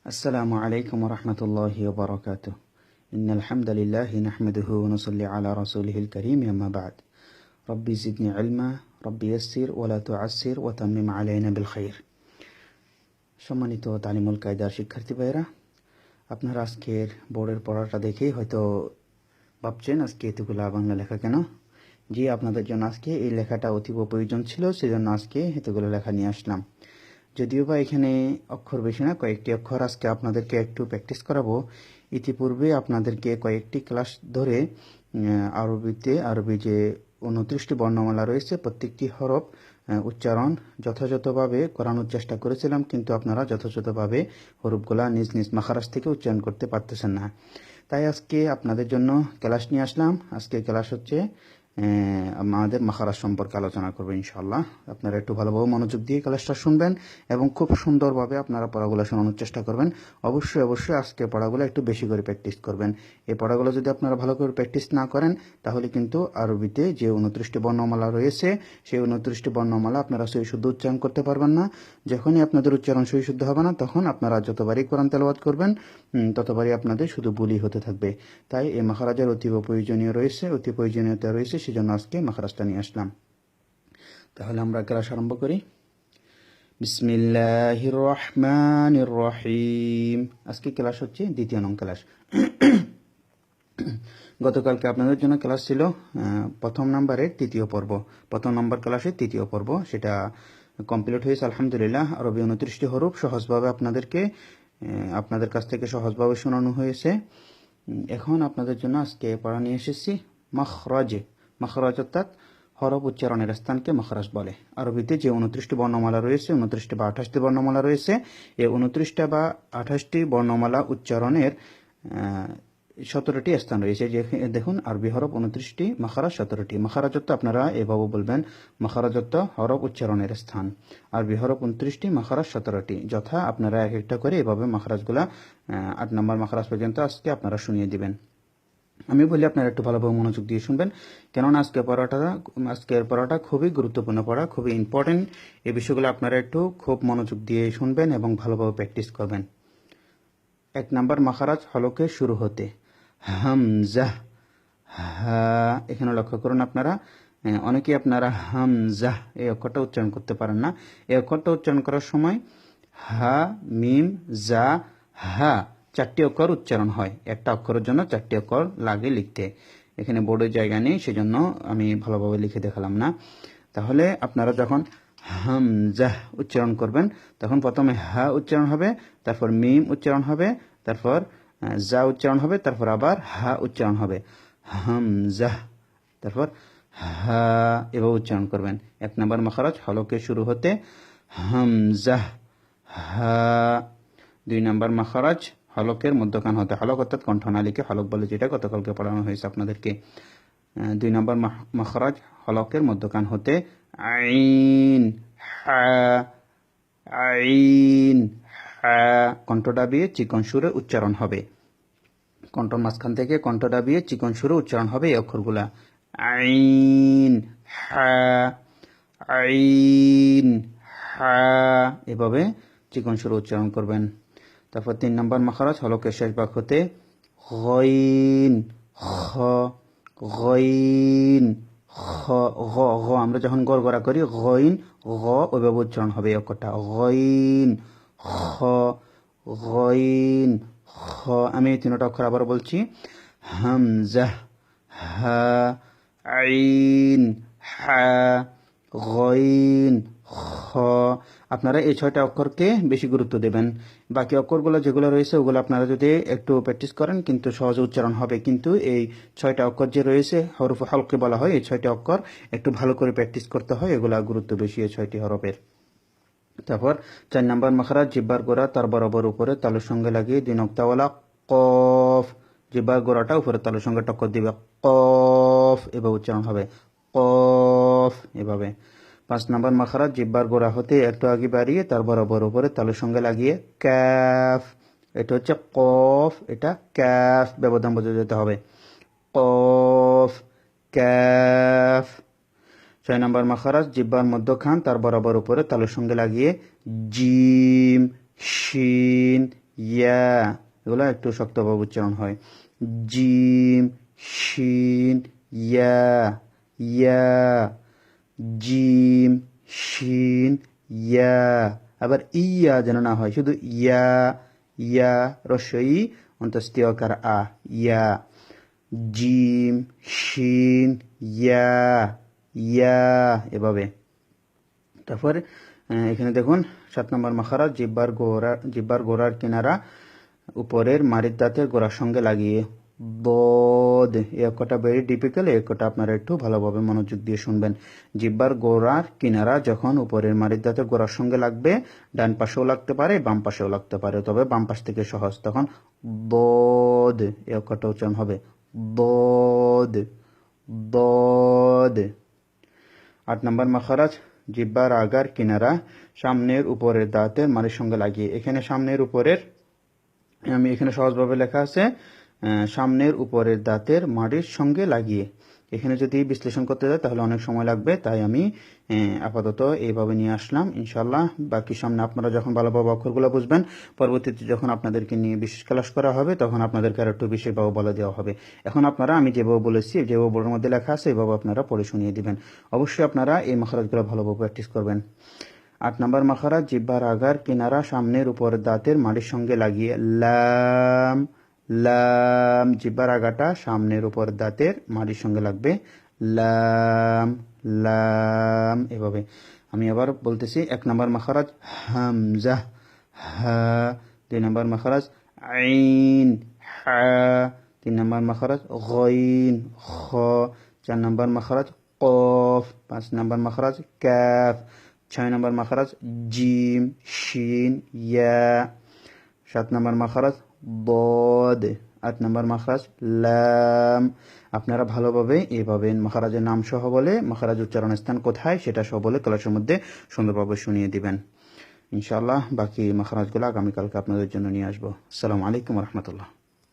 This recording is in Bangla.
السلام عليكم ورحمة الله وبركاته. إن الحمد لله نحمده ونصلي على رسوله الكريم أما بعد. ربي زدني علما ربي يسر ولا تعسر وتمم علينا بالخير. সম্মানিত তালিমুল কায়দার শিক্ষার্থী ভাইরা, আপনারা আজকের বোর্ডের পড়াটা দেখেই হয়তো ভাবছেন আজকে এতগুলা বাংলা লেখা কেন। জি, আপনাদের জন্য আজকে এই লেখাটা অতীব প্রয়োজন ছিল, সেজন্য আজকে এতগুলো লেখা নিয়ে আসলাম। যদিও বা এখানে অক্ষর বেশি না, কয়েকটি অক্ষর আজকে আপনাদেরকে একটু প্র্যাকটিস করাবো। ইতিপূর্বে আপনাদেরকে কয়েকটি ক্লাস ধরে আরবি যে 29টি বর্ণমালা রয়েছে, প্রত্যেকটি হরফ উচ্চারণ যথাযথভাবে করানোর চেষ্টা করেছিলাম, কিন্তু আপনারা যথাযথভাবে হরফগুলা নিজ নিজ মাখারাজ থেকে উচ্চারণ করতে পারতেছেন না। তাই আজকে আপনাদের জন্য ক্লাস নিয়ে আসলাম। আজকে ক্লাস হচ্ছে আমাদের মাখারাজ সম্পর্কে আলোচনা করবো ইনশাআল্লাহ। আপনারা একটু ভালোভাবে মনোযোগ দিয়ে ক্লাসটা শুনবেন এবং খুব সুন্দরভাবে আপনারা পড়াগুলো শোনানোর চেষ্টা করবেন। অবশ্যই আজকে পড়াগুলো একটু বেশি করে প্র্যাকটিস করবেন। এই পড়াগুলো যদি আপনারা ভালো করে প্র্যাকটিস না করেন, তাহলে কিন্তু আরবিতে যে 29টি বর্ণমালা রয়েছে, সেই 29টি বর্ণমালা আপনারা সহি শুদ্ধ উচ্চারণ করতে পারবেন না। যখনই আপনাদের উচ্চারণ সহি শুদ্ধ হবে না, তখন আপনারা যতবারই কোরআন তেলাওয়াত করবেন ততবারই আপনাদের শুধু ভুলই হতে থাকবে। তাই এই মাখারাজের অতি প্রয়োজনীয়তা রয়েছে, সেজন্য আজকে মাখারাজটা নিয়ে আসলাম। তাহলে আমরা ক্লাস আরম্ভ করি। বিসমিল্লাহির রহমানির রহিম। আজকে ক্লাস হচ্ছে দ্বিতীয় নং ক্লাস। গতকালকে আপনাদের জন্য ক্লাস ছিল প্রথম নাম্বারের তৃতীয় পর্ব, প্রথম নম্বর ক্লাসের তৃতীয় পর্ব, সেটা কমপ্লিট হয়েছে আলহামদুলিল্লাহ। আরবি 29টি হরফ সহজভাবে আপনাদের কাছ থেকে সহজভাবে শোনানো হয়েছে। এখন আপনাদের জন্য আজকে পড়া নিয়ে এসেছি মাখরাজ অর্থাৎ হরফ উচ্চারণের স্থানকে মাখরাজ বলে। আরবিতে যে 29টি বর্ণমালা রয়েছে, 29টি বা 28টি বর্ণমালা রয়েছে, এই 29টা বা 28টি বর্ণমালা উচ্চারণের 17টি স্থান রয়েছে। যে দেখুন, আরবি হরফ 29টি, মাখরাজ 17টি। মাখরাজ অর্থ আপনারা এভাবে বলবেন, মাখরাজ অর্থ হরফ উচ্চারণের স্থান। আরবি হরফ 29টি, মাখরাজ 17টি। যথা আপনারা এক একটা করে এভাবে মাখরাজগুলা 8 নম্বর মাখরাজ পর্যন্ত আজকে আপনারা শুনিয়ে দিবেন। আমি বলি আপনারা একটু ভালোভাবে মনোযোগ দিয়ে শুনবেন, কেননা আজকের পড়াটা খুবই গুরুত্বপূর্ণ পড়া, খুবই ইম্পর্টেন্ট। এই বিষয়গুলো আপনারা একটু খুব মনোযোগ দিয়ে শুনবেন এবং ভালোভাবে প্র্যাকটিস করবেন। 1 নম্বর মাখরাজ হলকে শুরু হতে হামজা, এখানে লক্ষ্য করুন আপনারা, অনেকেই আপনারা হামজা এই অক্ষরটা উচ্চারণ করতে পারেন না। এই অক্ষরটা উচ্চারণ করার সময় হা, মিম, জা, হা 4টি অক্ষর উচ্চারণ হয়। একটা অক্ষরের জন্য 4টি অক্ষর লাগে লিখতে। এখানে বোর্ডের জায়গা নেই, সেজন্য আমি ভালোভাবে লিখে দেখালাম না। তাহলে আপনারা যখন হামজা উচ্চারণ করবেন, তখন প্রথমে হা উচ্চারণ হবে, তারপর মিম উচ্চারণ হবে, তারপর জা উচ্চারণ হবে, তারপর আবার হা উচ্চারণ হবে। হামজা, তারপর হা, এভাবে উচ্চারণ করবেন। 1 নম্বর মাখরাজ হলকে শুরু হতে হামজা হা। 2 নম্বর মাখরাজ হলকের মধ্যখান হতে, হলক অর্থাৎ কণ্ঠনালীকে হলক বলে, যেটা গতকালকে পড়ানো হয়েছে আপনাদেরকে। 2 নম্বর মাখরাজ হলকের মধ্যখান হতে আইন হা, আইন হা। কণ্ঠ দাবিয়ে চিকন সুরে উচ্চারণ হবে। কণ্ঠর মাঝখান থেকে কণ্ঠ দাবিয়ে চিকন সুরে উচ্চারণ হবে এই অক্ষরগুলা। আইন হা, আইন হা, এভাবে চিকন সুরে উচ্চারণ করবেন। তারপর 3 নম্বর মাখরাজ হলকের শেষ ভাগ হতে গইন খ, গইন খ, গ আমরা যখন গড়গড়া করি গইন গ, ওইভাবে উচ্চারণ হবে এই অক্ষরটা। গইন খ, গইন খ। আমি এই 3টা অক্ষর আবার বলছি, হামজা হা, আইন হা, গইন খ। আপনারা এই 6টা অক্ষরকে বেশি গুরুত্ব দেবেন। বাকি অক্ষরগুলো যেগুলো রয়েছে, ওগুলো আপনারা যদি একটু প্র্যাকটিস করেন কিন্তু সহজে উচ্চারণ হবে। কিন্তু এই 6টা অক্ষর যে রয়েছে, হরফ হলকে বলা হয়, এই 6টি অক্ষর একটু ভালো করে প্র্যাকটিস করতে হয়, এগুলা গুরুত্ব বেশি এই 6টি হরফের। তারপর 4 নম্বর মাখরাজ জিহ্বার গোড়া তার বরাবর উপরে তালুর সঙ্গে লাগিয়ে 2 নক্তাওয়ালা কফ, জিহ্বার গোড়াটা উপরে তালুর সঙ্গে টক্কর দিবে, কফ, এভাবে উচ্চারণ হবে, কফ, এভাবে। 5 নম্বর মাখরাজ জিহ্বার গোড়া হতে একটু আগে বাড়িয়ে তার বরাবর উপরে তালুর সঙ্গে লাগিয়ে ক্যাফ, এটা হচ্ছে কফ, এটা ক্যাফ, ব্যবধান বোঝা যেতে হবে, কফ, ক্যাফ। 6 নম্বর মাখরাজ জিহ্বার মধ্যখান তার বরাবর উপরে তালুর সঙ্গে লাগিয়ে জিম, শিন, ইয়া, এগুলো একটু শক্তভাবে উচ্চারণ হয়। জিম শিন ইয়া, ইয়া, জিম শিন ইয়া। আবার ইয়া যেন না হয়, শুধু ইয়া, ইয়া রস্বই অন্তস্তীয় আকার আ, ইয়া। জিম শিন ইয়া, ইয়া, এভাবে। তারপর এখানে দেখুন 7 নম্বর মাখারাজ, জিহ্বার গোড়ার কিনারা উপরের মারির দাঁতের গোড়ার সঙ্গে লাগিয়ে। বদ, এই অক্ষরটা ভেরি ডিফিকাল্ট, এই অক্ষরটা আপনারা একটু ভালোভাবে মনোযোগ দিয়ে শুনবেন। জিহ্বার গোড়ার কিনারা যখন উপরের মারির দাঁতের গোড়ার সঙ্গে লাগবে, ডান পাশেও লাগতে পারে, বাম পাশেও লাগতে পারে, তবে বাম পাশ থেকে সহজ, তখন বদ, এই অক্ষরটা উচ্চারণ হবে বদ, বদ। 8 নম্বর মাখারাজ, জিহ্বার আগার কিনারা সামনের উপরের দাঁতের মাড়ির সঙ্গে লাগিয়ে। এখানে সামনের উপরের, আমি এখানে সহজভাবে লেখা আছে সামনের উপরের দাঁতের মাড়ির সঙ্গে লাগিয়ে। এখানে যদি বিশ্লেষণ করতে যাই তাহলে অনেক সময় লাগবে, তাই আমি আপাতত এইভাবে নিয়ে আসলাম। ইনশাল্লাহ বাকি সামনে আপনারা যখন ভালোভাবে অক্ষরগুলো বুঝবেন, পরবর্তীতে যখন আপনাদেরকে নিয়ে বিশেষ ক্লাস করা হবে তখন আপনাদেরকে আর একটু বিশেষভাবে বলে দেওয়া হবে। এখন আপনারা আমি যেভাবে বলেছি, যেভাবে বোর্ডের মধ্যে লেখা আছে এইভাবে আপনারা পড়ে শুনিয়ে দিবেন। অবশ্যই আপনারা এই মাখারাজগুলো ভালোভাবে প্র্যাকটিস করবেন। 8 নম্বর মাখারাজ, জিহ্বার আগার কিনারা সামনের উপরের দাঁতের মাড়ির সঙ্গে লাগিয়ে। লাম, লাম, জিহ্বার আগাটা সামনের উপর দাঁতের মাড়ির সঙ্গে লাগবে। লাম, লাম, এভাবে। আমি আবার বলতেছি। 1 নম্বর মাখারাজ হামজা, হা। 2 নম্বর মাখারাজ আইন, হা। 3 নম্বর মাখারাজ গইন, খ। 4 নম্বর মাখারাজ কফ। 5 নম্বর মাখারাজ কাফ। 6 নম্বর মাখারাজ জিম শিন ইয়া। 7 নম্বর মাখারাজ বদ। 8 নম্বর মাখারাজ লাম। আপনারা ভালোভাবে এইভাবে মাখারাজের নাম সহ বলে, মাখারাজ উচ্চারণ স্থান কোথায় সেটা সহ বলে ক্লাসের মধ্যে সুন্দরভাবে শুনিয়ে দিবেন। ইনশাআল্লাহ বাকি মাখারাজগুলো আগামীকালকে আপনাদের জন্য নিয়ে আসবো। আসসালামু আলাইকুম রহমতুল্লাহ।